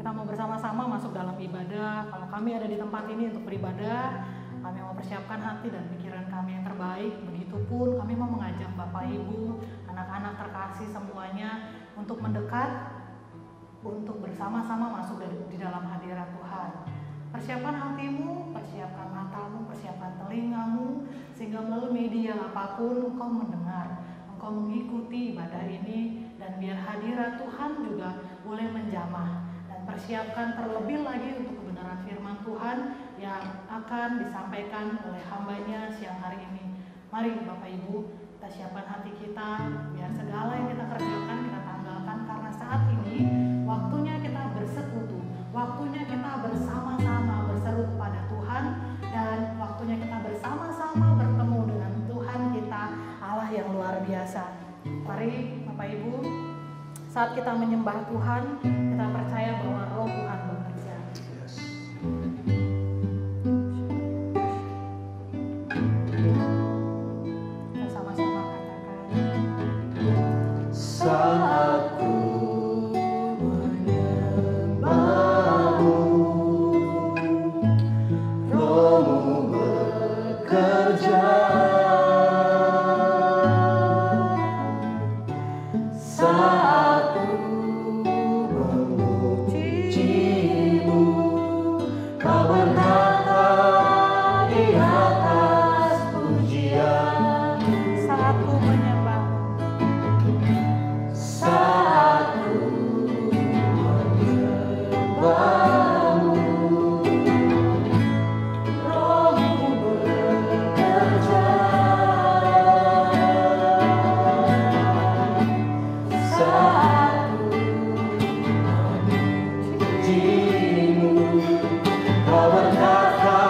kita mau bersama-sama masuk dalam ibadah. Kalau kami ada di tempat ini untuk beribadah, kami mau persiapkan hati dan pikiran kami yang terbaik. Begitupun kami mau mengajak Bapak Ibu, anak-anak terkasih semuanya untuk mendekat, untuk bersama-sama masuk di dalam hadirat Tuhan. Persiapkan hatimu, persiapkan matamu, persiapkan telingamu, sehingga melalui media apapun engkau mendengar, engkau mengikuti ibadah ini, dan biar hadirat Tuhan juga boleh menjamah. Dan persiapkan terlebih lagi untuk kebenaran firman Tuhan yang akan disampaikan oleh hambanya siang hari ini. Mari Bapak Ibu, kita siapkan hati kita, biar segala yang kita kerjakan kita tanggalkan, karena saat ini waktunya kita bersekutu, waktunya kita bersama-sama berseru kepada Tuhan, dan waktunya kita bersama-sama bertemu dengan Tuhan kita, Allah yang luar biasa. Mari Bapak Ibu, saat kita menyembah Tuhan, kita percaya bahwa Roh Tuhan bekerja. Kita sama-sama katakan, saat ku menyembahmu, Roh-Mu bekerja. Saat ku memujimu, Kau berkata di atas pujian. saat ku menyembah, Saat ku menyembahmu, Roh-Mu bekerja. Saat ku memujimu, Kau berkata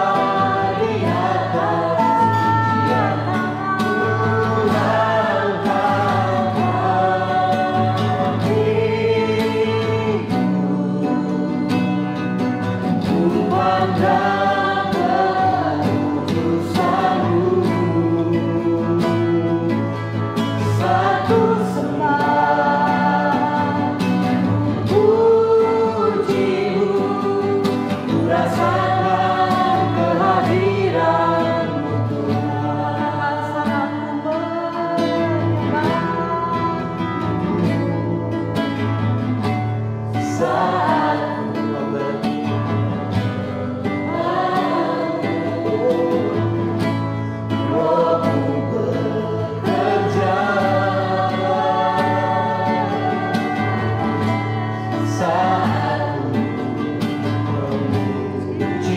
di atas pujian. Ku pandang kekudusan-Mu, satu sembah, puji-Mu, ku rasakan kehadiran-Mu Tuhan. saat ku menyembah, Saat ku menyembahmu, Roh-Mu bekerja. Saat ku memujimu,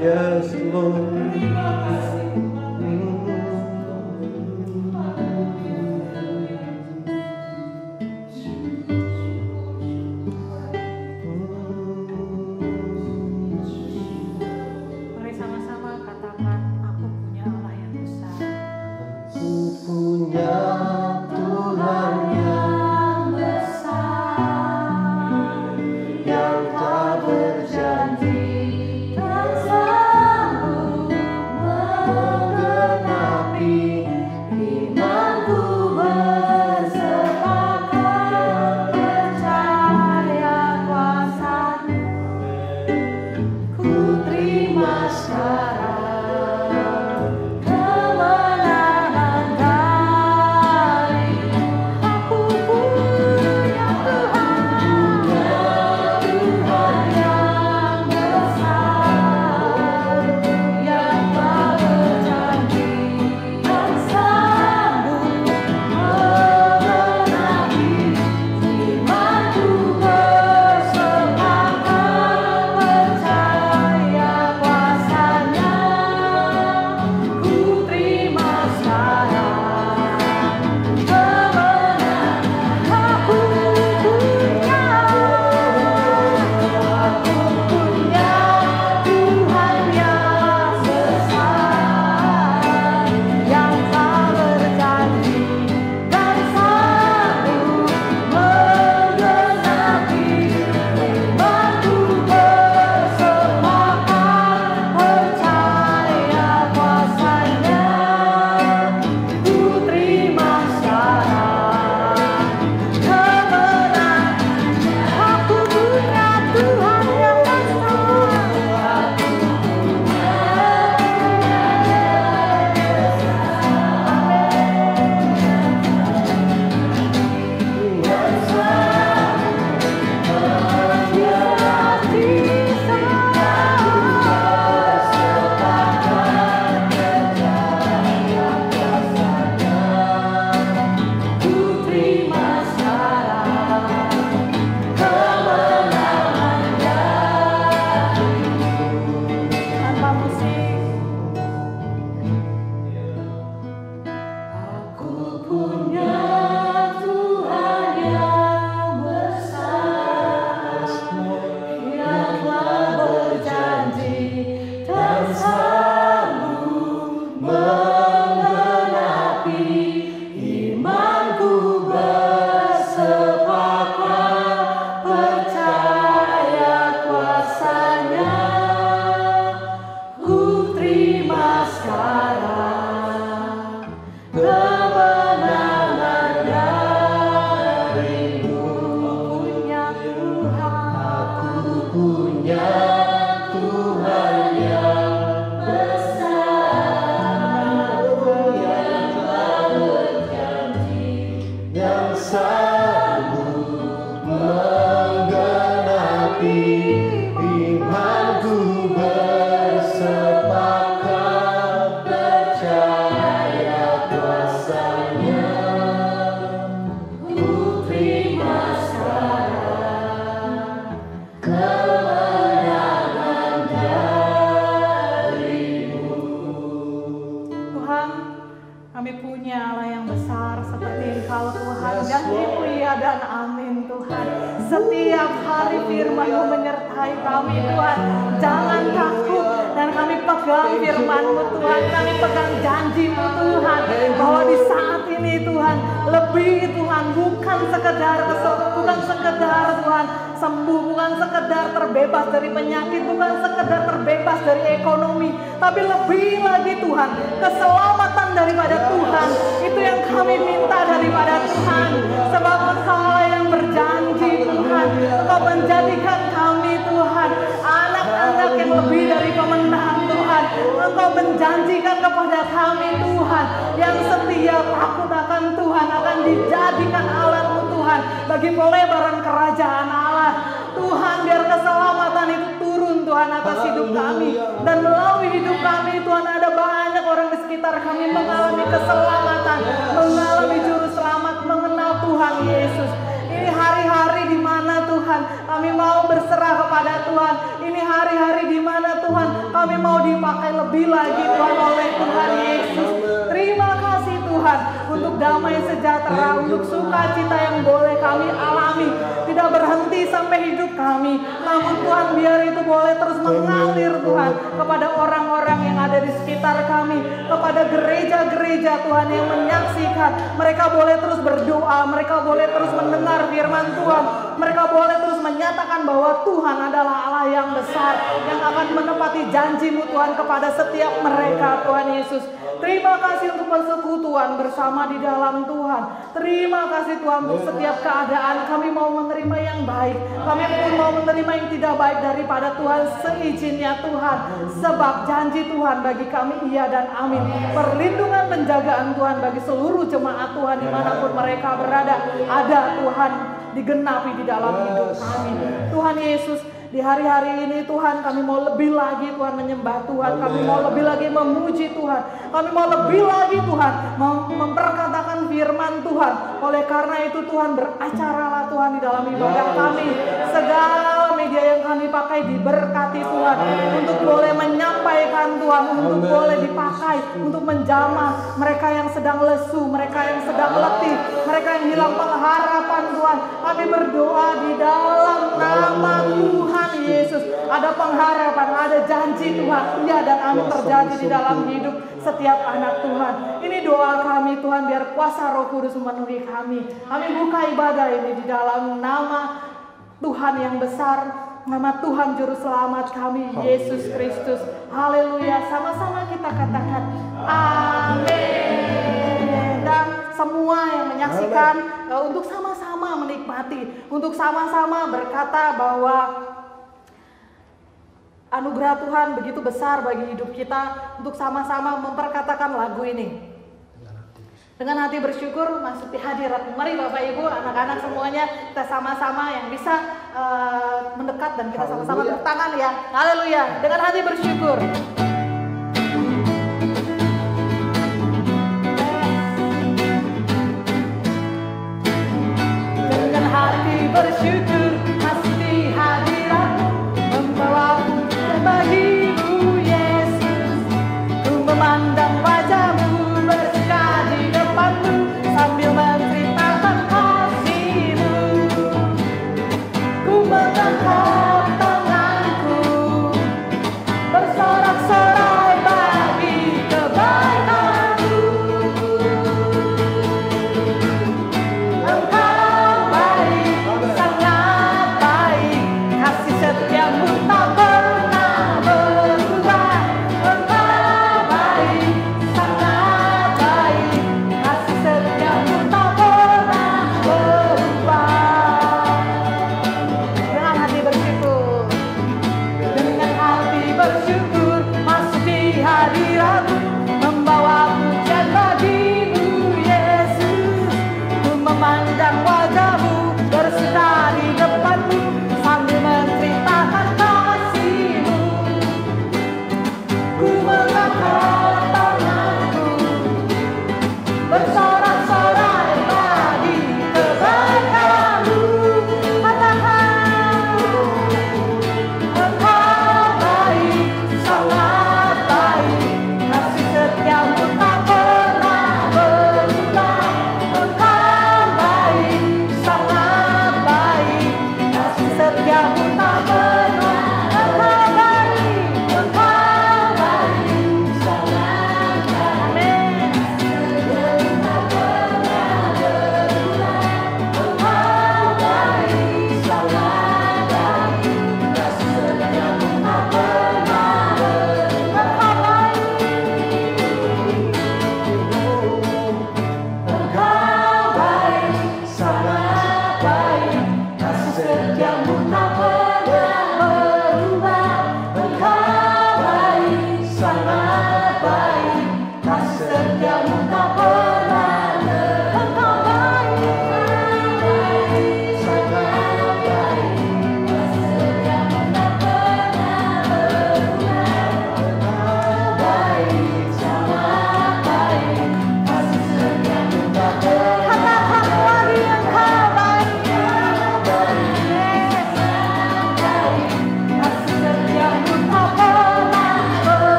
Yes, Lord. Mari sama-sama katakan, aku punya Allah yang besar. Ku punya Tuhan yang besar, yang tak berjanji tak sanggup menggenapi imanku bersepakat percaya kuasa-Mu. Ku terima sekarang kemenangan dari aku punya Tuhan yang besar, yang tak berjanji dan sanggup menggenapi imanku bersepakat percaya kuasa-Nya. firman-Mu menyertai kami Tuhan. Jangan takut dan kami pegang firman-Mu Tuhan. Kami pegang janji-Mu Tuhan, bahwa di saat ini Tuhan lebih Tuhan, bukan sekedar Tuhan sembuh, bukan sekedar terbebas dari penyakit, bukan sekedar terbebas dari ekonomi, tapi lebih lagi Tuhan, keselamatan daripada Tuhan. Itu yang kami minta daripada Tuhan, sebab Engkau yang berjanji Tuhan. Engkau menjadikan kami Tuhan anak-anak yang lebih dari pemenang Tuhan. Engkau menjanjikan kepada kami Tuhan, yang setiap takut akan Tuhan akan dijadikan alat-Mu Tuhan bagi pelebaran kerajaan Allah. Tuhan, biar keselamatan itu turun Tuhan atas hidup kami, dan melalui hidup kami Tuhan ada banyak orang di sekitar kami mengalami keselamatan, mengalami juru selamat, mengenal Tuhan Yesus. Ini hari-hari di mana Tuhan kami mau berserah kepada Tuhan. Ini hari-hari di mana Tuhan kami mau dipakai lebih lagi Tuhan oleh Tuhan Yesus. Terima kasih Tuhan untuk damai sejahtera, untuk sukacita yang boleh kami alami. Tidak berhenti sampai hidup kami, namun Tuhan biar itu boleh terus mengalir Tuhan kepada orang-orang yang ada di sekitar kami, kepada gereja-gereja Tuhan yang menyaksikan. Mereka boleh terus berdoa, mereka boleh terus mendengar firman Tuhan, mereka boleh terus menyatakan bahwa Tuhan adalah Allah yang besar, yang akan menepati janji-Mu Tuhan kepada setiap mereka Tuhan Yesus. Terima kasih untuk persekutuan bersama di dalam Tuhan. Terima kasih Tuhan untuk setiap keadaan. Kami mau menerima yang baik, kami pun mau menerima yang tidak baik daripada Tuhan seizinnya Tuhan. Sebab janji Tuhan bagi kami iya dan amin. Perlindungan penjagaan Tuhan bagi seluruh jemaat Tuhan dimanapun mereka berada, ada Tuhan digenapi di dalam hidup kami. Tuhan Yesus, di hari-hari ini Tuhan kami mau lebih lagi Tuhan menyembah Tuhan. Kami mau lebih lagi memuji Tuhan. Kami mau lebih lagi Tuhan memperkatakan firman Tuhan. Oleh karena itu Tuhan, beracaralah Tuhan di dalam ibadah kami. Segala media yang kami pakai diberkati Tuhan, untuk boleh menyampaikan Tuhan, untuk boleh dipakai untuk menjamah mereka yang sedang lesu, mereka yang sedang letih, mereka yang hilang pengharapan Tuhan. Kami berdoa di dalam nama Tuhan Yesus, ada pengharapan, ada janji Tuhan, iya dan amin terjadi di dalam hidup setiap anak Tuhan. Ini doa kami Tuhan, biar kuasa Roh Kudus memenuhi kami. Kami buka ibadah ini di dalam nama Tuhan yang besar, nama Tuhan Juru Selamat kami, Yesus Kristus. Haleluya, sama-sama kita katakan amin. Dan semua yang menyaksikan, untuk sama-sama menikmati, untuk sama-sama berkata bahwa anugerah Tuhan begitu besar bagi hidup kita, untuk sama-sama memperkatakan lagu ini. Dengan hati bersyukur masuk di hadirat. Mari Bapak Ibu, anak-anak semuanya, kita sama-sama yang bisa mendekat dan kita sama-sama tepuk tangan ya. Haleluya. Dengan hati bersyukur. Dengan hati bersyukur masuk di hadirat-Mu, membawaku bagimu Yesus. Ku memandang wajah-Mu sambil menceritakan kasih-Mu. Ku mengangkat tanganku, bersorak-sorai bagi kebaikan-Mu. Engkau baik, sangat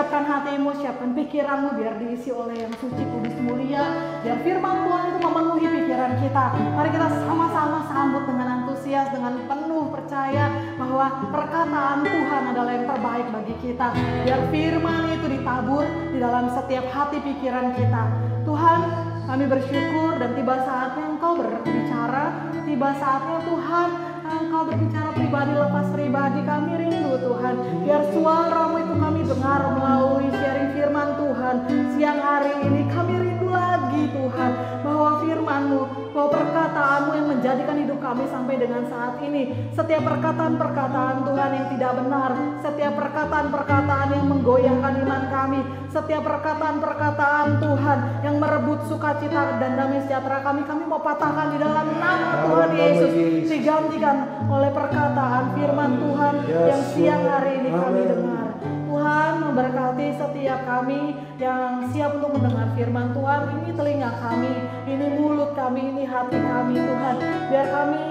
siapkan hatimu, siapkan pikiranmu biar diisi oleh yang suci, kudus, mulia. Biar firman Tuhan itu memenuhi pikiran kita. Mari kita sama-sama sambut dengan antusias, dengan penuh percaya bahwa perkataan Tuhan adalah yang terbaik bagi kita. Biar firman itu ditabur di dalam setiap hati pikiran kita. Tuhan, kami bersyukur dan tiba saatnya Engkau berbicara. Tiba saatnya Tuhan Engkau berbicara pribadi lepas pribadi. Kami rindu Tuhan, biar suara-Mu itu kami dengar melalui sharing firman Tuhan. Siang hari ini kami rindu lagi Tuhan, bahwa firman-Mu, bahwa perkataan-Mu yang menjadikan hidup kami sampai dengan saat ini. Setiap perkataan-perkataan Tuhan yang tidak benar, setiap perkataan-perkataan yang menggoyahkan iman kami, setiap perkataan-perkataan Tuhan yang merebut sukacita dan damai sejahtera kami mau patahkan di dalam nama Tuhan Yesus. Digantikan oleh perkataan firman Tuhan yang siang hari ini kami dengar. Tuhan memberkati setiap kami yang siap untuk mendengar firman Tuhan. Ini telinga kami, ini mulut kami, ini hati kami Tuhan. Biar kami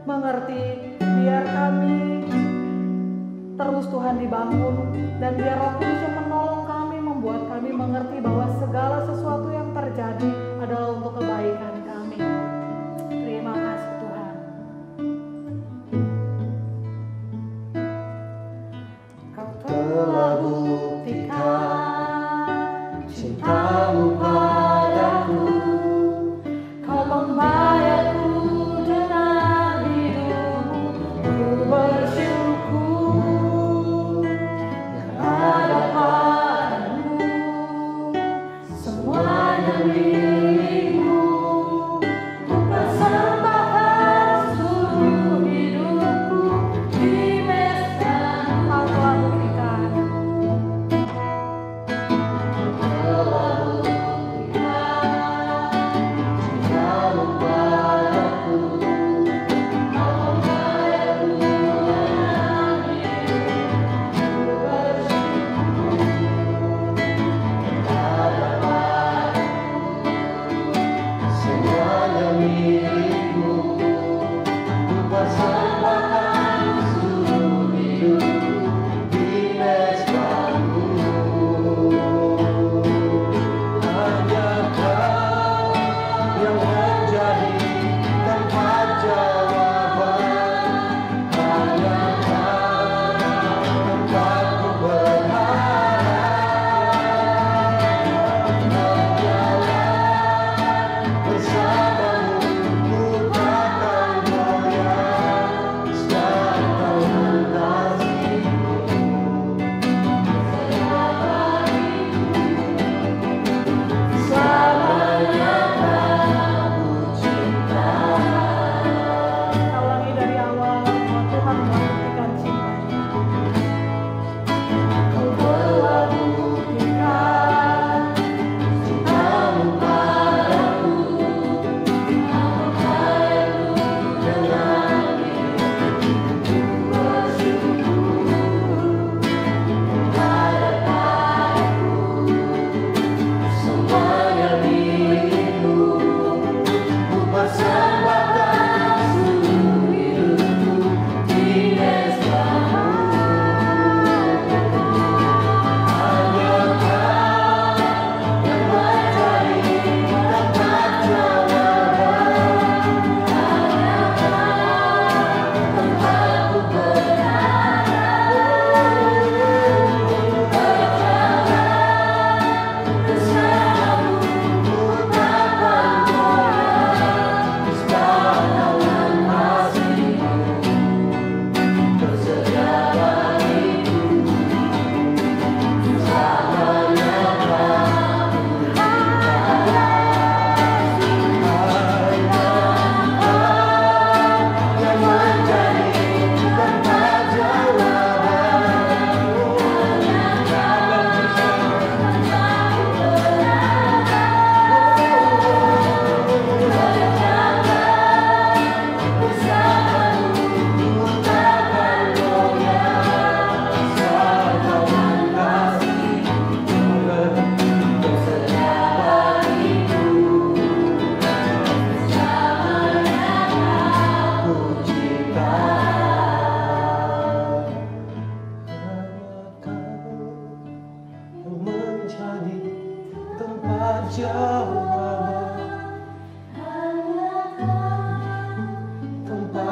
mengerti, biar kami terus Tuhan dibangun. Dan biar Roh Kudus yang menolong kami, membuat kami mengerti bahwa segala sesuatu yang terjadi adalah untuk kebaikan kami. Terima kasih Tuhan. Kau telah buktikan cinta-Mu padaku. Kau membayarku dengan hidup-Mu. Ku bersyukur yang ada padamu. Semuanya milik-Mu.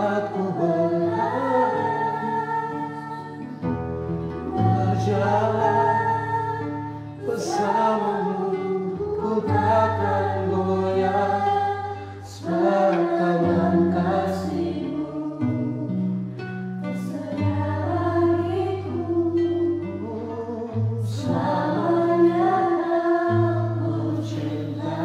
Aku berharap berjalan bersamamu, ku takkan goyah sebab tangan kasih-Mu tersedia bagiku, selamanya aku cinta.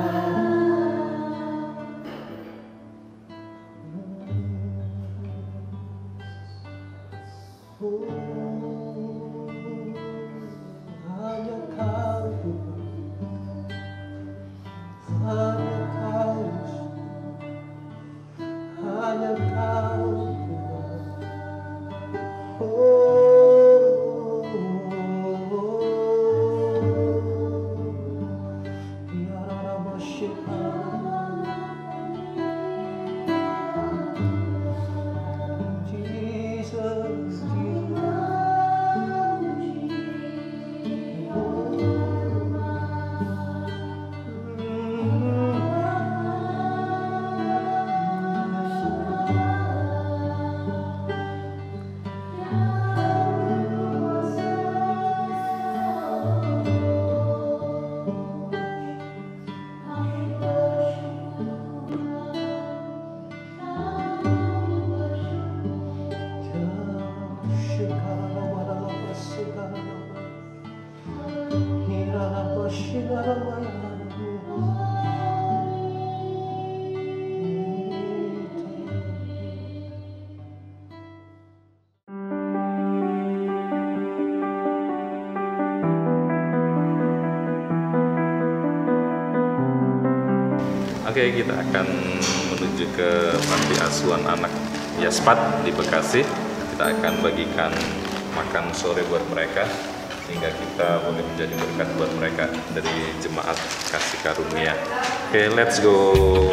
Hanya Kau Tuhan, hanya Kau, hanya Kau Tuhan. Ya Rabb Jesus, Oke, kita akan menuju ke panti asuhan anak Yaspat di Bekasi. Kita akan bagikan makan sore buat mereka sehingga kita boleh menjadi berkat buat mereka dari jemaat Kasih Karunia. Oke, let's go.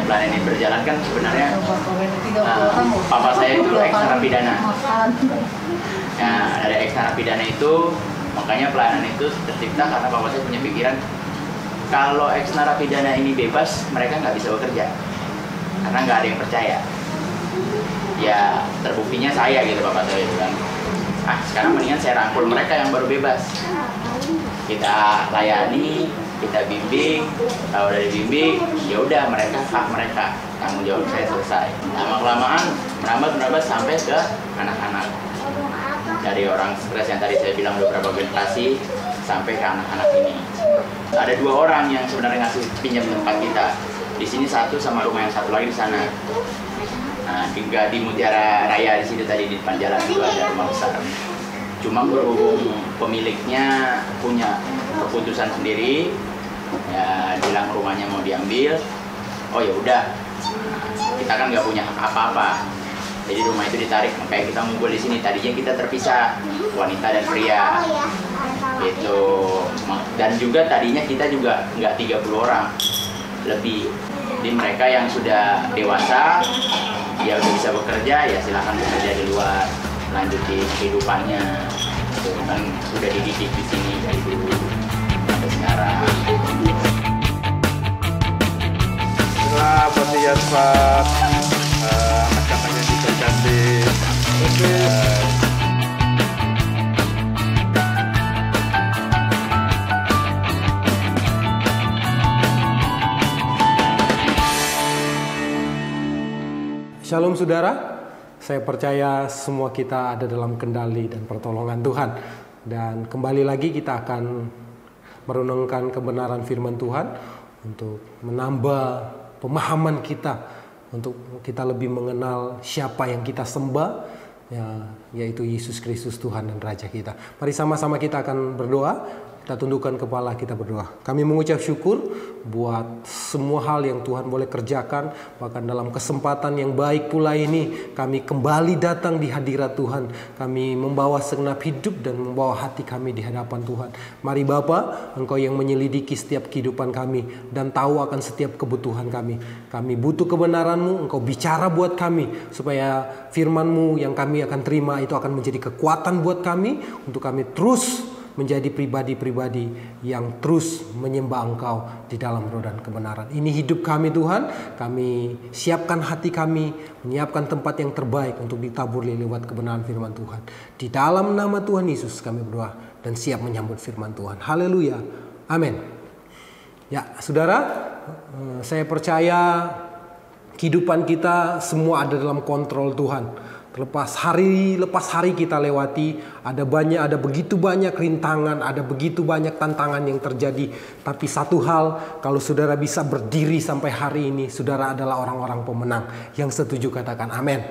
Pelayanan ini berjalan kan sebenarnya papa saya itu ex narapidana. Ya, dari ex narapidana itu makanya pelayanan itu tercipta karena papa saya punya pikiran kalau ex narapidana ini bebas mereka nggak bisa bekerja karena nggak ada yang percaya. Ya terbuktinya saya gitu papa saya bilang. Sekarang mendingan saya rangkul mereka yang baru bebas. Kita layani, kita bimbing, kalau udah dibimbing, ya udah mereka hak mereka, tanggung jawab saya selesai. Lama-kelamaan menambah sampai ke anak-anak. Dari orang stres yang tadi saya bilang beberapa generasi sampai ke anak-anak ini. Ada 2 orang yang sebenarnya ngasih pinjam tempat kita. Di sini satu sama rumah yang satu lagi di sana. Nah, di Mutiara Raya di situ tadi di depan jalan juga ada rumah besar. Cuma berhubung pemiliknya punya keputusan sendiri, ya bilang rumahnya mau diambil, oh ya udah, kita kan nggak punya hak apa-apa, jadi rumah itu ditarik, makanya kita ngumpul di sini. Tadinya kita terpisah, wanita dan pria, gitu. Dan juga tadinya kita juga nggak 30 orang, lebih. Jadi mereka yang sudah dewasa, ya udah bisa bekerja, ya silahkan bekerja di luar, lanjutin kehidupannya. Itu kan sudah dididik di sini dari dulu sampai sekarang. Inilah panti Yaspat, anak-anak yang diberkati. Shalom saudara, saya percaya semua kita ada dalam kendali dan pertolongan Tuhan. Dan kembali lagi kita akan merenungkan kebenaran firman Tuhan untuk menambah pemahaman kita, untuk kita lebih mengenal siapa yang kita sembah, ya, yaitu Yesus Kristus Tuhan dan Raja kita. Mari sama-sama kita akan berdoa. Kita tundukkan kepala, kita berdoa. Kami mengucap syukur buat semua hal yang Tuhan boleh kerjakan. Bahkan dalam kesempatan yang baik pula ini, kami kembali datang di hadirat Tuhan. Kami membawa segenap hidup dan membawa hati kami di hadapan Tuhan. Mari Bapa, Engkau yang menyelidiki setiap kehidupan kami dan tahu akan setiap kebutuhan kami. Kami butuh kebenaran-Mu, Engkau bicara buat kami supaya firman-Mu yang kami akan terima itu akan menjadi kekuatan buat kami untuk kami terus menjadi pribadi-pribadi yang terus menyembah Engkau di dalam roh dan kebenaran. Ini hidup kami Tuhan, kami siapkan hati kami, menyiapkan tempat yang terbaik untuk ditaburi lewat kebenaran firman Tuhan. Di dalam nama Tuhan Yesus kami berdoa dan siap menyambut firman Tuhan. Haleluya, amin. Ya saudara, saya percaya kehidupan kita semua ada dalam kontrol Tuhan. Lepas hari kita lewati, ada begitu banyak rintangan, ada begitu banyak tantangan yang terjadi. Tapi satu hal, kalau saudara bisa berdiri sampai hari ini, saudara adalah orang-orang pemenang. Yang setuju katakan amin.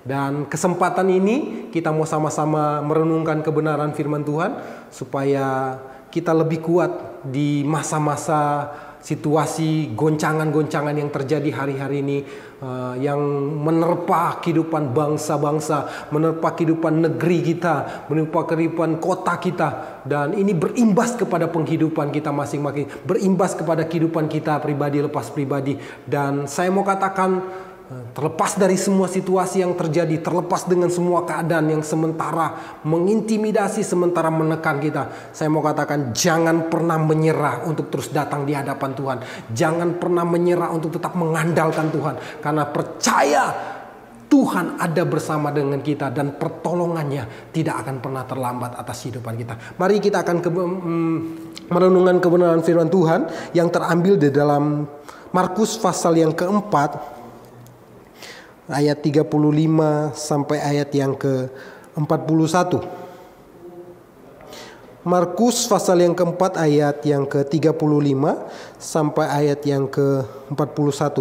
Dan kesempatan ini kita mau sama-sama merenungkan kebenaran firman Tuhan supaya kita lebih kuat di masa-masa situasi goncangan-goncangan yang terjadi hari-hari ini, yang menerpa kehidupan bangsa-bangsa, menerpa kehidupan negeri kita, menerpa kehidupan kota kita, dan ini berimbas kepada penghidupan kita masing-masing, berimbas kepada kehidupan kita pribadi lepas pribadi. Dan saya mau katakan, terlepas dari semua situasi yang terjadi, terlepas dengan semua keadaan yang sementara mengintimidasi, sementara menekan kita, saya mau katakan jangan pernah menyerah untuk terus datang di hadapan Tuhan. Jangan pernah menyerah untuk tetap mengandalkan Tuhan, karena percaya Tuhan ada bersama dengan kita dan pertolongannya tidak akan pernah terlambat atas kehidupan kita. Mari kita akan merenungkan kebenaran firman Tuhan yang terambil di dalam Markus pasal yang keempat, ayat 35 sampai ayat yang ke-41. Markus pasal yang keempat ayat yang ke-35 sampai ayat yang ke-41.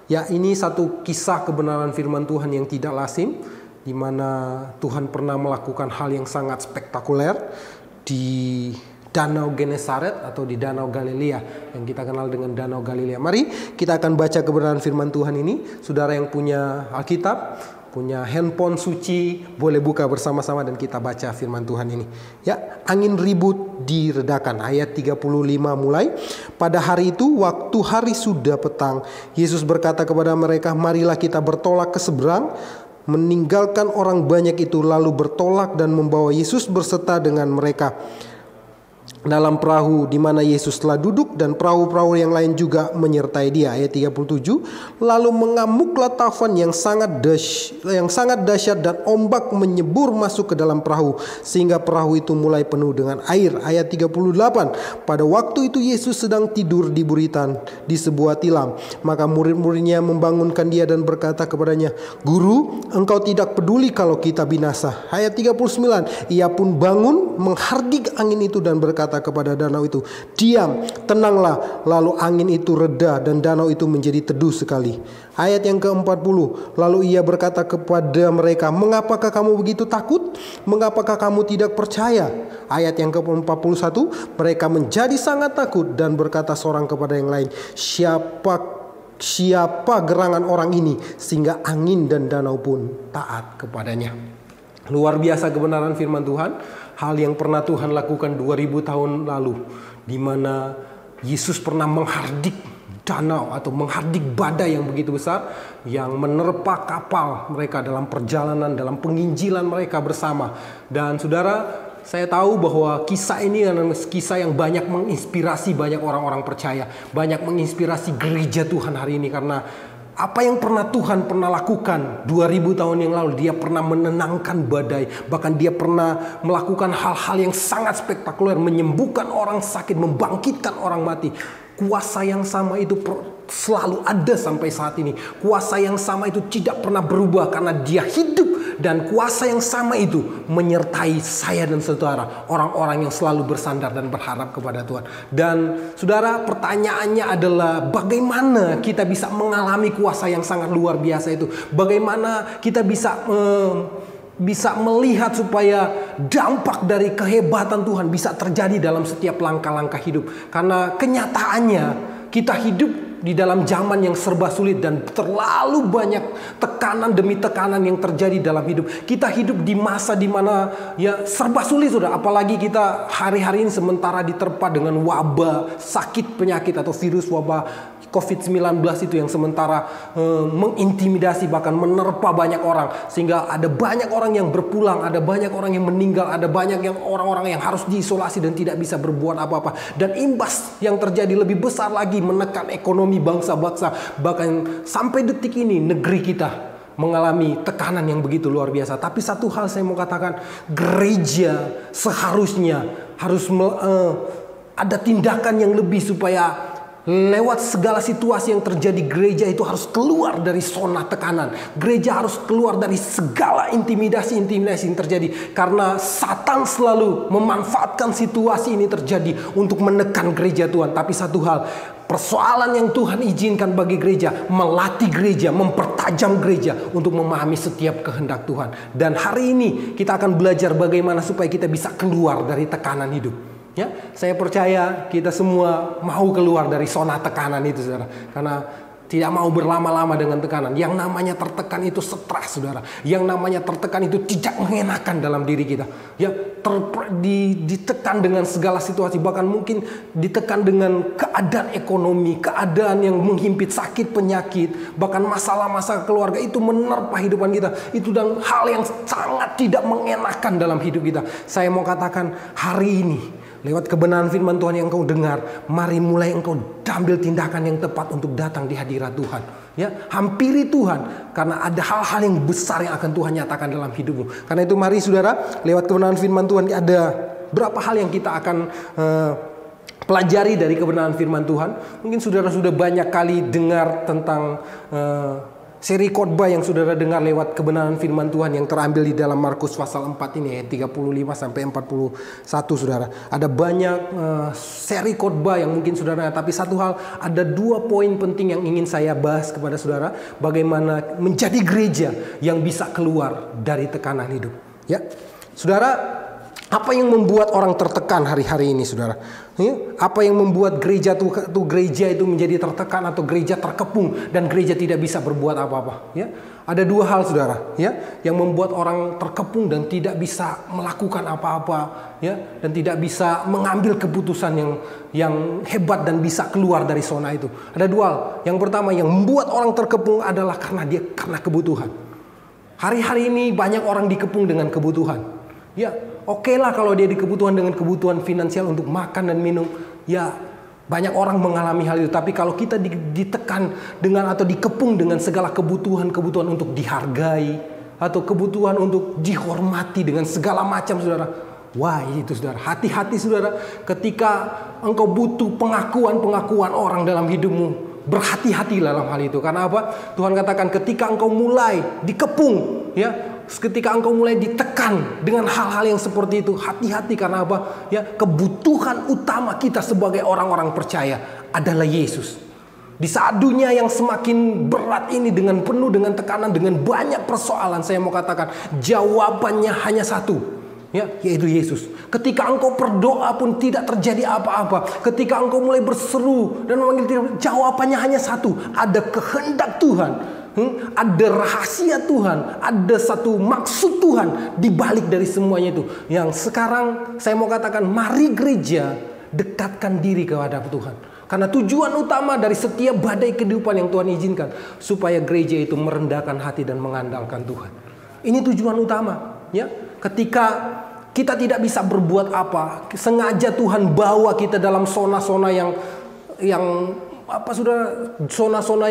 Ya, ini satu kisah kebenaran firman Tuhan yang tidak lazim, di mana Tuhan pernah melakukan hal yang sangat spektakuler di Danau Genesaret atau di Danau Galilea yang kita kenal dengan Danau Galilea. Mari kita akan baca kebenaran firman Tuhan ini. Saudara yang punya Alkitab, punya handphone suci, boleh buka bersama-sama dan kita baca firman Tuhan ini. Ya, angin ribut diredakan. Ayat 35 mulai. Pada hari itu, waktu hari sudah petang, Yesus berkata kepada mereka, marilah kita bertolak ke seberang. Meninggalkan orang banyak itu lalu bertolak dan membawa Yesus berserta dengan mereka dalam perahu di mana Yesus telah duduk, dan perahu-perahu yang lain juga menyertai dia. Ayat 37, lalu mengamuklah taufan yang sangat dahsyat dan ombak menyebur masuk ke dalam perahu sehingga perahu itu mulai penuh dengan air. Ayat 38, pada waktu itu Yesus sedang tidur di buritan di sebuah tilam, maka murid-muridnya membangunkan dia dan berkata kepadanya, Guru, engkau tidak peduli kalau kita binasa. Ayat 39, ia pun bangun menghardik angin itu dan berkata kepada danau itu, diam, tenanglah. Lalu angin itu reda dan danau itu menjadi teduh sekali. Ayat yang ke-40, lalu ia berkata kepada mereka, mengapakah kamu begitu takut? Mengapakah kamu tidak percaya? Ayat yang ke-41, mereka menjadi sangat takut dan berkata seorang kepada yang lain, siapa gerangan orang ini sehingga angin dan danau pun taat kepadanya. Luar biasa kebenaran firman Tuhan. Hal yang pernah Tuhan lakukan 2000 tahun lalu, di mana Yesus pernah menghardik danau atau menghardik badai yang begitu besar yang menerpa kapal mereka dalam perjalanan, dalam penginjilan mereka bersama. Dan saudara, saya tahu bahwa kisah ini adalah kisah yang banyak menginspirasi banyak orang-orang percaya, banyak menginspirasi gereja Tuhan hari ini, karena apa yang Tuhan pernah lakukan 2000 tahun yang lalu, dia pernah menenangkan badai, bahkan dia pernah melakukan hal-hal yang sangat spektakuler, menyembuhkan orang sakit, membangkitkan orang mati. Kuasa yang sama itu selalu ada sampai saat ini. Kuasa yang sama itu tidak pernah berubah karena dia hidup, dan kuasa yang sama itu menyertai saya dan saudara, orang-orang yang selalu bersandar dan berharap kepada Tuhan. Dan saudara, pertanyaannya adalah bagaimana kita bisa mengalami kuasa yang sangat luar biasa itu? Bagaimana kita bisa bisa melihat supaya dampak dari kehebatan Tuhan bisa terjadi dalam setiap langkah-langkah hidup. Karena kenyataannya kita hidup di dalam zaman yang serba sulit dan terlalu banyak tekanan demi tekanan yang terjadi dalam hidup. Kita hidup di masa di mana ya serba sulit sudah. Apalagi kita hari-hari ini sementara diterpa dengan wabah, sakit penyakit atau virus wabah COVID-19 itu yang sementara mengintimidasi bahkan menerpa banyak orang, sehingga ada banyak orang yang berpulang, ada banyak orang yang meninggal, ada banyak yang orang-orang yang harus diisolasi dan tidak bisa berbuat apa-apa. Dan imbas yang terjadi lebih besar lagi menekan ekonomi bangsa-bangsa, bahkan sampai detik ini negeri kita mengalami tekanan yang begitu luar biasa. Tapi satu hal saya mau katakan, gereja seharusnya harus ada tindakan yang lebih supaya lewat segala situasi yang terjadi, gereja itu harus keluar dari zona tekanan. Gereja harus keluar dari segala intimidasi-intimidasi yang terjadi. Karena Satan selalu memanfaatkan situasi ini terjadi untuk menekan gereja Tuhan. Tapi satu hal, persoalan yang Tuhan izinkan bagi gereja, melatih gereja, mempertajam gereja untuk memahami setiap kehendak Tuhan. Dan hari ini kita akan belajar bagaimana supaya kita bisa keluar dari tekanan hidup. Ya, saya percaya kita semua mau keluar dari zona tekanan itu, saudara. Karena tidak mau berlama-lama dengan tekanan. Yang namanya tertekan itu stres, saudara. Yang namanya tertekan itu tidak mengenakan dalam diri kita. Ya, ditekan dengan segala situasi. Bahkan mungkin ditekan dengan keadaan ekonomi, keadaan yang menghimpit, sakit, penyakit, bahkan masalah-masalah keluarga itu menerpa kehidupan kita. Itu dan hal yang sangat tidak mengenakan dalam hidup kita. Saya mau katakan hari ini, lewat kebenaran firman Tuhan yang engkau dengar, mari mulai engkau ambil tindakan yang tepat untuk datang di hadirat Tuhan. Ya, hampiri Tuhan karena ada hal-hal yang besar yang akan Tuhan nyatakan dalam hidupmu. Karena itu mari saudara, lewat kebenaran firman Tuhan ada berapa hal yang kita akan pelajari dari kebenaran firman Tuhan. Mungkin saudara sudah banyak kali dengar tentang seri khotbah yang saudara dengar lewat kebenaran firman Tuhan yang terambil di dalam Markus pasal 4 ini, ayat 35 sampai 41, saudara. Ada banyak seri khotbah yang mungkin saudara, tapi satu hal, ada 2 poin penting yang ingin saya bahas kepada saudara, bagaimana menjadi gereja yang bisa keluar dari tekanan hidup. Ya, saudara, apa yang membuat orang tertekan hari-hari ini, saudara? Apa yang membuat gereja itu menjadi tertekan atau gereja terkepung dan gereja tidak bisa berbuat apa-apa? Ya, ada 2 hal, saudara, ya, yang membuat orang terkepung dan tidak bisa melakukan apa-apa, ya, dan tidak bisa mengambil keputusan yang hebat dan bisa keluar dari zona itu. Ada 2 hal. Yang pertama yang membuat orang terkepung adalah karena kebutuhan. Hari-hari ini banyak orang dikepung dengan kebutuhan. Ya, oke lah kalau dia dikebutuhan dengan kebutuhan finansial untuk makan dan minum. Ya, banyak orang mengalami hal itu. Tapi kalau kita ditekan dengan atau dikepung dengan segala kebutuhan untuk dihargai, atau kebutuhan untuk dihormati dengan segala macam, saudara. Wah, itu saudara, hati-hati saudara. Ketika engkau butuh pengakuan orang dalam hidupmu, berhati-hatilah dalam hal itu. Karena apa? Tuhan katakan ketika engkau mulai dikepung, ya, ketika engkau mulai ditekan dengan hal-hal yang seperti itu, hati-hati. Karena apa? Ya, kebutuhan utama kita sebagai orang-orang percaya adalah Yesus. Di saat dunia yang semakin berat ini dengan penuh dengan tekanan, dengan banyak persoalan, saya mau katakan jawabannya hanya satu, ya, yaitu Yesus. Ketika engkau berdoa pun tidak terjadi apa-apa. Ketika engkau mulai berseru dan memanggil, jawabannya hanya satu, ada kehendak Tuhan. Ada rahasia Tuhan, ada satu maksud Tuhan di balik dari semuanya itu. Yang sekarang saya mau katakan, mari gereja dekatkan diri kepada Tuhan. Karena tujuan utama dari setiap badai kehidupan yang Tuhan izinkan, supaya gereja itu merendahkan hati dan mengandalkan Tuhan. Ini tujuan utama, ya. Ketika kita tidak bisa berbuat apa, sengaja Tuhan bawa kita dalam zona-zona yang saudara, zona-zona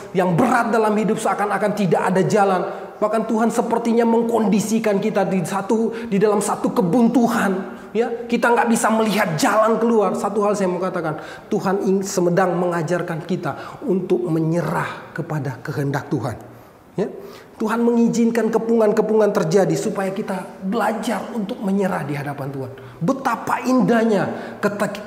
yang berat dalam hidup, seakan-akan tidak ada jalan. Bahkan Tuhan sepertinya mengkondisikan kita di dalam satu kebuntuan, ya. Kita nggak bisa melihat jalan keluar. Satu hal saya mau katakan, Tuhan sedang mengajarkan kita untuk menyerah kepada kehendak Tuhan, ya. Tuhan mengizinkan kepungan-kepungan terjadi supaya kita belajar untuk menyerah di hadapan Tuhan. Betapa indahnya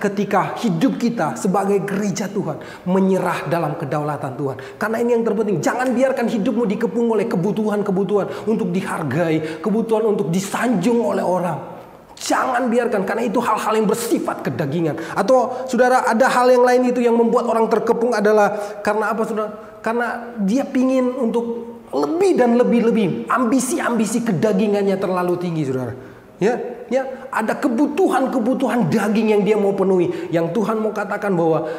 ketika hidup kita sebagai gereja Tuhan menyerah dalam kedaulatan Tuhan. Karena ini yang terpenting. Jangan biarkan hidupmu dikepung oleh kebutuhan-kebutuhan untuk dihargai, kebutuhan untuk disanjung oleh orang. Jangan biarkan, karena itu hal-hal yang bersifat kedagingan. Atau saudara, ada hal yang lain itu yang membuat orang terkepung adalah karena apa, saudara? Karena dia pingin untuk lebih dan lebih. Ambisi-ambisi kedagingannya terlalu tinggi, saudara. Ya, ada kebutuhan daging yang dia mau penuhi. Yang Tuhan mau katakan bahwa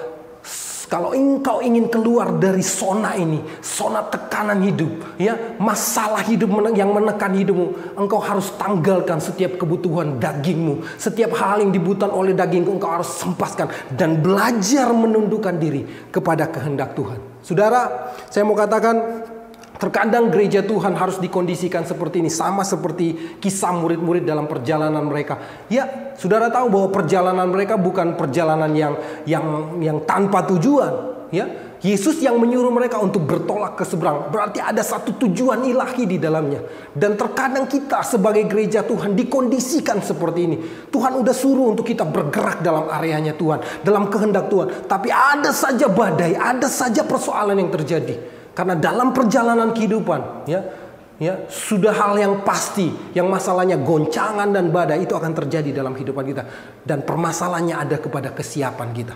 kalau engkau ingin keluar dari zona ini, zona tekanan hidup, ya, masalah hidup yang menekan hidupmu, engkau harus tanggalkan setiap kebutuhan dagingmu, setiap hal yang dibutuhkan oleh dagingmu, engkau harus sempaskan dan belajar menundukkan diri kepada kehendak Tuhan. Saudara, saya mau katakan, terkadang gereja Tuhan harus dikondisikan seperti ini, sama seperti kisah murid-murid dalam perjalanan mereka. Ya, saudara tahu bahwa perjalanan mereka bukan perjalanan yang tanpa tujuan. Ya, Yesus yang menyuruh mereka untuk bertolak ke seberang, berarti ada satu tujuan ilahi di dalamnya. Dan terkadang kita sebagai gereja Tuhan dikondisikan seperti ini. Tuhan udah suruh untuk kita bergerak dalam areanya Tuhan, dalam kehendak Tuhan. Tapi ada saja badai, ada saja persoalan yang terjadi. Karena dalam perjalanan kehidupan, ya, sudah hal yang pasti, yang masalahnya goncangan dan badai itu akan terjadi dalam kehidupan kita. Dan permasalahannya ada kepada kesiapan kita.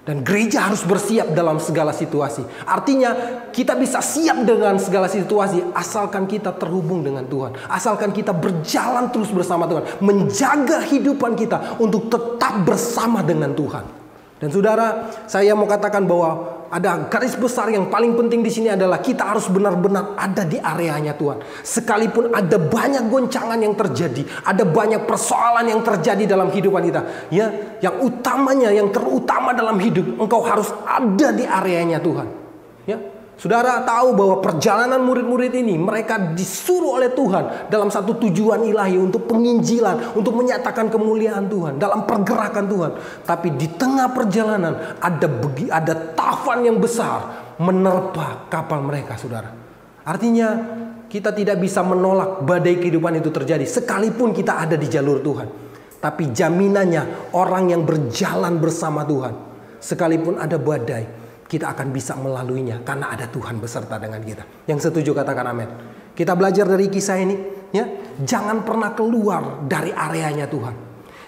Dan gereja harus bersiap dalam segala situasi. Artinya kita bisa siap dengan segala situasi asalkan kita terhubung dengan Tuhan. Asalkan kita berjalan terus bersama Tuhan. Menjaga kehidupan kita untuk tetap bersama dengan Tuhan. Dan saudara, saya mau katakan bahwa ada garis besar yang paling penting di sini adalah kita harus benar-benar ada di areanya Tuhan. Sekalipun ada banyak goncangan yang terjadi, ada banyak persoalan yang terjadi dalam kehidupan kita, ya, yang utamanya, yang terutama dalam hidup, engkau harus ada di areanya Tuhan. Ya. Saudara tahu bahwa perjalanan murid-murid ini mereka disuruh oleh Tuhan dalam satu tujuan ilahi untuk penginjilan, untuk menyatakan kemuliaan Tuhan, dalam pergerakan Tuhan. Tapi di tengah perjalanan ada tafan yang besar menerpa kapal mereka, saudara. Artinya kita tidak bisa menolak badai kehidupan itu terjadi sekalipun kita ada di jalur Tuhan. Tapi jaminannya orang yang berjalan bersama Tuhan, sekalipun ada badai, kita akan bisa melaluinya karena ada Tuhan beserta dengan kita. Yang setuju katakan amin. Kita belajar dari kisah ini, ya. Jangan pernah keluar dari areanya Tuhan.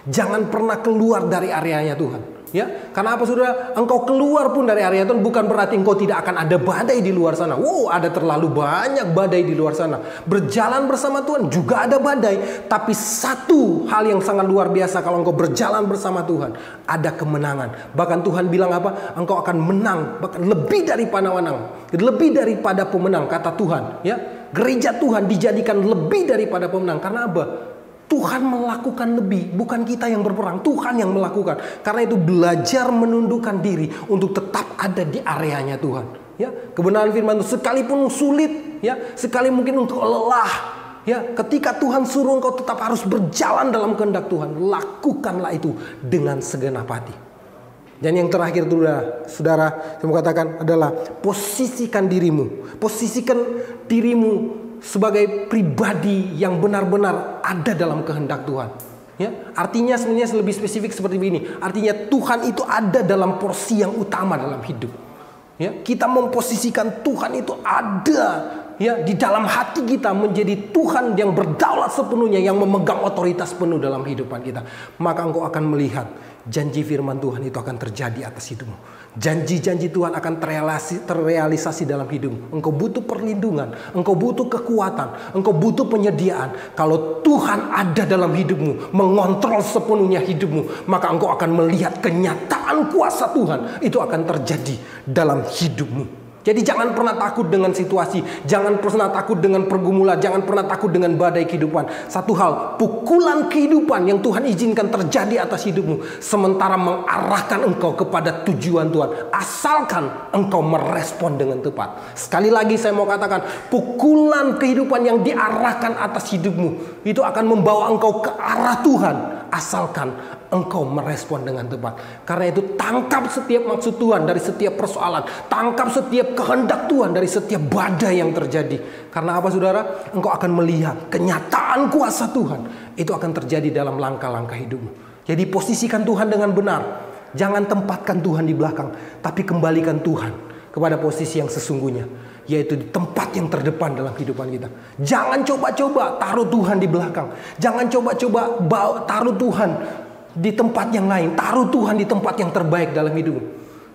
Jangan pernah keluar dari areanya Tuhan. Ya, karena apa, saudara? Engkau keluar pun dari area Tuhan bukan berarti engkau tidak akan ada badai di luar sana. Wow, ada terlalu banyak badai di luar sana. Berjalan bersama Tuhan juga ada badai. Tapi satu hal yang sangat luar biasa kalau engkau berjalan bersama Tuhan, ada kemenangan. Bahkan Tuhan bilang apa? Engkau akan menang, bahkan lebih daripada menang, lebih daripada pemenang, kata Tuhan. Ya, gereja Tuhan dijadikan lebih daripada pemenang. Karena apa? Tuhan melakukan lebih, bukan kita yang berperang, Tuhan yang melakukan. Karena itu belajar menundukkan diri untuk tetap ada di areanya Tuhan. Ya, kebenaran firman itu sekalipun sulit, ya, sekali mungkin engkau lelah, ya, ketika Tuhan suruh engkau tetap harus berjalan dalam kehendak Tuhan, lakukanlah itu dengan segenap hati. Dan yang terakhir, saudara, saya mau katakan adalah posisikan dirimu sebagai pribadi yang benar-benar ada dalam kehendak Tuhan. Ya, artinya sebenarnya lebih spesifik seperti ini. Artinya Tuhan itu ada dalam porsi yang utama dalam hidup. Ya, kita memposisikan Tuhan itu ada, ya, di dalam hati kita menjadi Tuhan yang berdaulat sepenuhnya, yang memegang otoritas penuh dalam kehidupan kita. Maka engkau akan melihat janji firman Tuhan itu akan terjadi atas hidupmu. Janji-janji Tuhan akan terrealisasi dalam hidupmu. Engkau butuh perlindungan, engkau butuh kekuatan, engkau butuh penyediaan. Kalau Tuhan ada dalam hidupmu, mengontrol sepenuhnya hidupmu, maka engkau akan melihat kenyataan kuasa Tuhan itu akan terjadi dalam hidupmu. Jadi jangan pernah takut dengan situasi, jangan pernah takut dengan pergumulan, jangan pernah takut dengan badai kehidupan. Satu hal, pukulan kehidupan yang Tuhan izinkan terjadi atas hidupmu sementara mengarahkan engkau kepada tujuan Tuhan, asalkan engkau merespon dengan tepat. Sekali lagi saya mau katakan, pukulan kehidupan yang diarahkan atas hidupmu itu akan membawa engkau ke arah Tuhan asalkan engkau merespon dengan tepat. Karena itu tangkap setiap maksud Tuhan dari setiap persoalan. Tangkap setiap kehendak Tuhan dari setiap badai yang terjadi. Karena apa saudara? Engkau akan melihat kenyataan kuasa Tuhan. Itu akan terjadi dalam langkah-langkah hidupmu. Jadi posisikan Tuhan dengan benar. Jangan tempatkan Tuhan di belakang. Tapi kembalikan Tuhan kepada posisi yang sesungguhnya. Yaitu di tempat yang terdepan dalam kehidupan kita. Jangan coba-coba taruh Tuhan di belakang. Jangan coba-coba taruh Tuhan di tempat yang lain. Taruh Tuhan di tempat yang terbaik dalam hidup.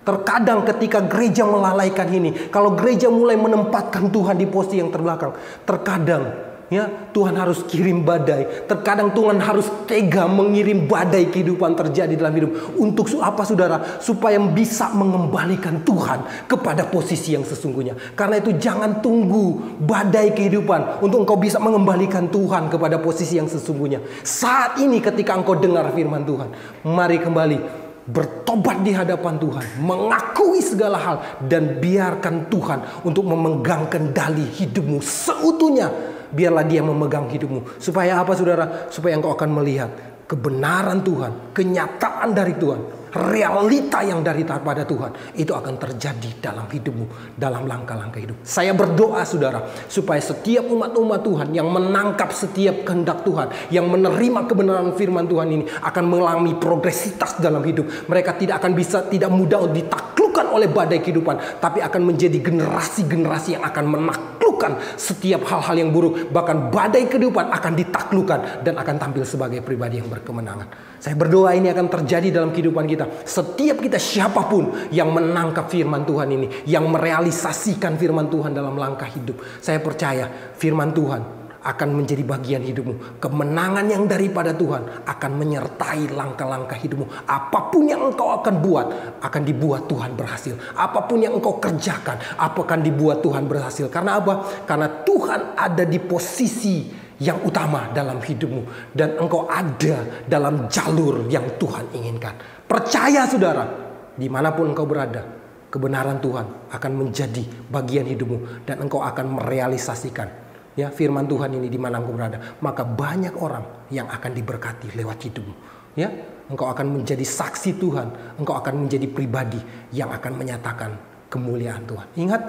Terkadang ketika gereja melalaikan ini, kalau gereja mulai menempatkan Tuhan di posisi yang terbelakang, terkadang ya Tuhan harus kirim badai. Terkadang Tuhan harus tega mengirim badai kehidupan terjadi dalam hidup. Untuk apa saudara? Supaya bisa mengembalikan Tuhan kepada posisi yang sesungguhnya. Karena itu jangan tunggu badai kehidupan untuk engkau bisa mengembalikan Tuhan kepada posisi yang sesungguhnya. Saat ini ketika engkau dengar firman Tuhan, mari kembali bertobat di hadapan Tuhan, mengakui segala hal, dan biarkan Tuhan untuk memegang kendali hidupmu seutuhnya. Biarlah dia memegang hidupmu. Supaya apa saudara? Supaya engkau akan melihat kebenaran Tuhan, kenyataan dari Tuhan, realita yang dari pada Tuhan. Itu akan terjadi dalam hidupmu, dalam langkah-langkah hidup. Saya berdoa saudara, supaya setiap umat-umat Tuhan yang menangkap setiap kehendak Tuhan, yang menerima kebenaran firman Tuhan ini, akan mengalami progresitas dalam hidup. Mereka tidak mudah ditaklukkan oleh badai kehidupan, tapi akan menjadi generasi-generasi yang akan menaklukkan setiap hal-hal yang buruk. Bahkan badai kehidupan akan ditaklukkan dan akan tampil sebagai pribadi yang berkemenangan. Saya berdoa ini akan terjadi dalam kehidupan kita. Setiap kita siapapun yang menangkap firman Tuhan ini, yang merealisasikan firman Tuhan dalam langkah hidup, saya percaya firman Tuhan akan menjadi bagian hidupmu. Kemenangan yang daripada Tuhan akan menyertai langkah-langkah hidupmu. Apapun yang engkau akan buat, akan dibuat Tuhan berhasil. Apapun yang engkau kerjakan, akan dibuat Tuhan berhasil. Karena apa? Karena Tuhan ada di posisi yang utama dalam hidupmu, dan engkau ada dalam jalur yang Tuhan inginkan. Percaya saudara, dimanapun engkau berada, kebenaran Tuhan akan menjadi bagian hidupmu, dan engkau akan merealisasikan ya firman Tuhan ini di mana engkau berada. Maka banyak orang yang akan diberkati lewat hidupmu. Ya, engkau akan menjadi saksi Tuhan, engkau akan menjadi pribadi yang akan menyatakan kemuliaan Tuhan. Ingat,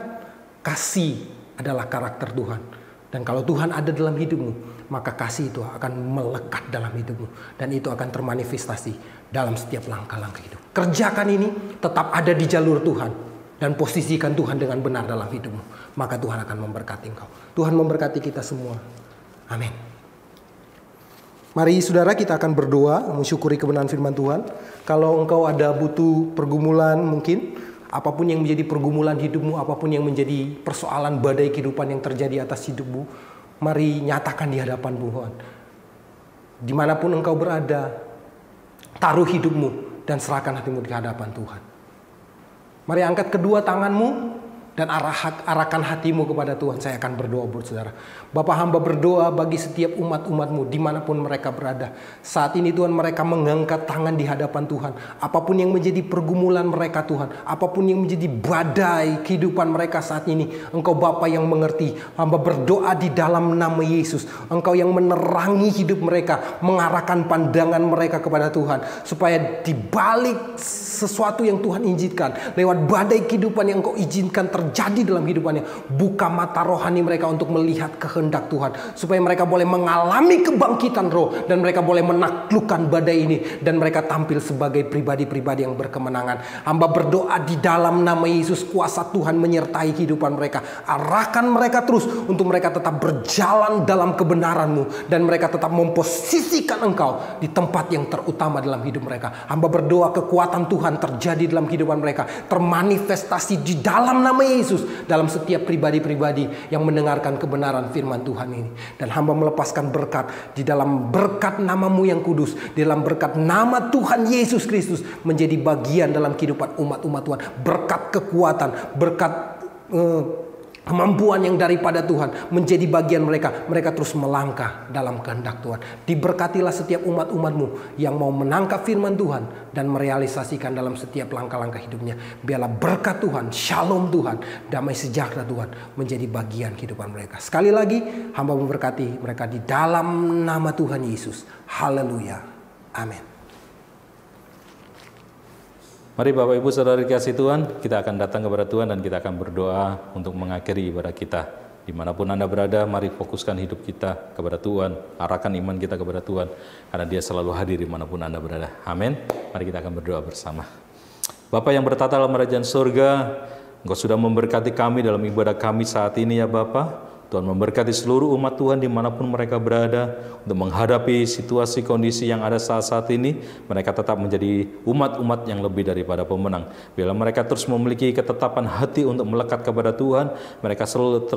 kasih adalah karakter Tuhan. Dan kalau Tuhan ada dalam hidupmu, maka kasih itu akan melekat dalam hidupmu. Dan itu akan termanifestasi dalam setiap langkah-langkah hidup. Kerjakan ini, tetap ada di jalur Tuhan. Dan posisikan Tuhan dengan benar dalam hidupmu. Maka Tuhan akan memberkati engkau. Tuhan memberkati kita semua. Amin. Mari saudara, kita akan berdoa mensyukuri kebenaran firman Tuhan. Kalau engkau ada butuh pergumulan mungkin, apapun yang menjadi pergumulan hidupmu, apapun yang menjadi persoalan badai kehidupan yang terjadi atas hidupmu, mari nyatakan di hadapan Tuhan. Dimanapun engkau berada, taruh hidupmu dan serahkan hatimu di hadapan Tuhan. Mari angkat kedua tanganmu dan arahkan hatimu kepada Tuhan. Saya akan berdoa buat saudara. Bapa, hamba berdoa bagi setiap umat-umatmu dimanapun mereka berada. Saat ini Tuhan, mereka mengangkat tangan di hadapan Tuhan. Apapun yang menjadi pergumulan mereka Tuhan, apapun yang menjadi badai kehidupan mereka saat ini, Engkau Bapa yang mengerti. Hamba berdoa di dalam nama Yesus, Engkau yang menerangi hidup mereka, mengarahkan pandangan mereka kepada Tuhan, supaya di balik sesuatu yang Tuhan izinkan, lewat badai kehidupan yang Engkau izinkan terjadi dalam hidupannya, buka mata rohani mereka untuk melihat kehendak Tuhan, supaya mereka boleh mengalami kebangkitan roh, dan mereka boleh menaklukkan badai ini, dan mereka tampil sebagai pribadi-pribadi yang berkemenangan. Hamba berdoa di dalam nama Yesus, kuasa Tuhan menyertai kehidupan mereka. Arahkan mereka terus untuk mereka tetap berjalan dalam kebenaran-Mu, dan mereka tetap memposisikan Engkau di tempat yang terutama dalam hidup mereka. Hamba berdoa kekuatan Tuhan terjadi dalam kehidupan mereka, termanifestasi di dalam nama Yesus dalam setiap pribadi-pribadi yang mendengarkan kebenaran firman Tuhan ini. Dan hamba melepaskan berkat di dalam berkat nama-Mu yang kudus, di dalam berkat nama Tuhan Yesus Kristus menjadi bagian dalam kehidupan umat-umat Tuhan. Berkat kekuatan, berkat kemampuan yang daripada Tuhan menjadi bagian mereka. Mereka terus melangkah dalam kehendak Tuhan. Diberkatilah setiap umat-umat-Mu yang mau menangkap firman Tuhan dan merealisasikan dalam setiap langkah-langkah hidupnya. Biarlah berkat Tuhan, shalom Tuhan, damai sejahtera Tuhan menjadi bagian kehidupan mereka. Sekali lagi, hamba memberkati mereka di dalam nama Tuhan Yesus. Haleluya. Amin. Mari Bapak Ibu Saudara dikasih Tuhan, kita akan datang kepada Tuhan dan kita akan berdoa untuk mengakhiri ibadah kita. Dimanapun Anda berada, mari fokuskan hidup kita kepada Tuhan, arahkan iman kita kepada Tuhan, karena Dia selalu hadir dimanapun Anda berada. Amin. Mari kita akan berdoa bersama. Bapa yang bertata dalam kerajaan surga, Engkau sudah memberkati kami dalam ibadah kami saat ini ya Bapa. Tuhan memberkati seluruh umat Tuhan dimanapun mereka berada untuk menghadapi situasi kondisi yang ada saat-saat ini. Mereka tetap menjadi umat-umat yang lebih daripada pemenang. Bila mereka terus memiliki ketetapan hati untuk melekat kepada Tuhan, mereka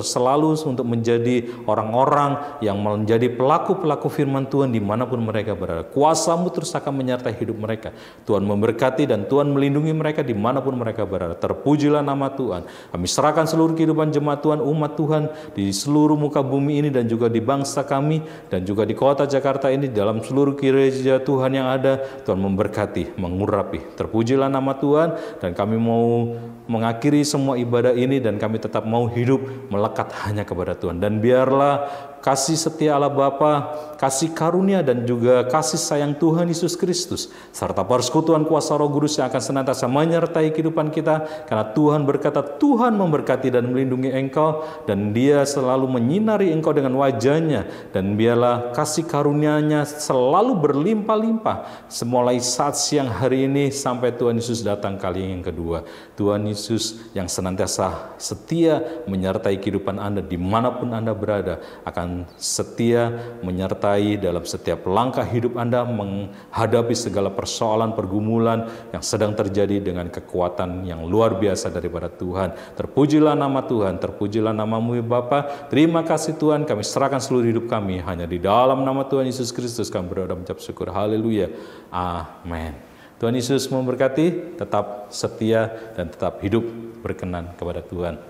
selalu untuk menjadi orang-orang yang menjadi pelaku-pelaku firman Tuhan dimanapun mereka berada. Kuasa-Mu terus akan menyertai hidup mereka. Tuhan memberkati dan Tuhan melindungi mereka dimanapun mereka berada. Terpujilah nama Tuhan. Kami serahkan seluruh kehidupan jemaat Tuhan, umat Tuhan di seluruh muka bumi ini dan juga di bangsa kami dan juga di kota Jakarta ini, dalam seluruh gereja Tuhan yang ada. Tuhan memberkati, mengurapi. Terpujilah nama Tuhan, dan kami mau mengakhiri semua ibadah ini dan kami tetap mau hidup melekat hanya kepada Tuhan. Dan biarlah kasih setia Allah Bapa, kasih karunia dan juga kasih sayang Tuhan Yesus Kristus serta persekutuan kuasa Roh Kudus yang akan senantiasa menyertai kehidupan kita, karena Tuhan berkata, Tuhan memberkati dan melindungi engkau, dan Dia selalu menyinari engkau dengan wajah-Nya, dan biarlah kasih karunia-Nya selalu berlimpah-limpah mulai saat siang hari ini sampai Tuhan Yesus datang kali yang kedua. Tuhan Yesus yang senantiasa setia menyertai kehidupan Anda dimanapun Anda berada, akan setia menyertai dalam setiap langkah hidup Anda menghadapi segala persoalan pergumulan yang sedang terjadi dengan kekuatan yang luar biasa daripada Tuhan. Terpujilah nama Tuhan, terpujilah nama-Mu ya Bapa. Terima kasih Tuhan, kami serahkan seluruh hidup kami hanya di dalam nama Tuhan Yesus Kristus kami berdoa mengucap syukur. Haleluya. Amin. Tuhan Yesus memberkati, tetap setia dan tetap hidup berkenan kepada Tuhan.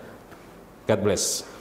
God bless.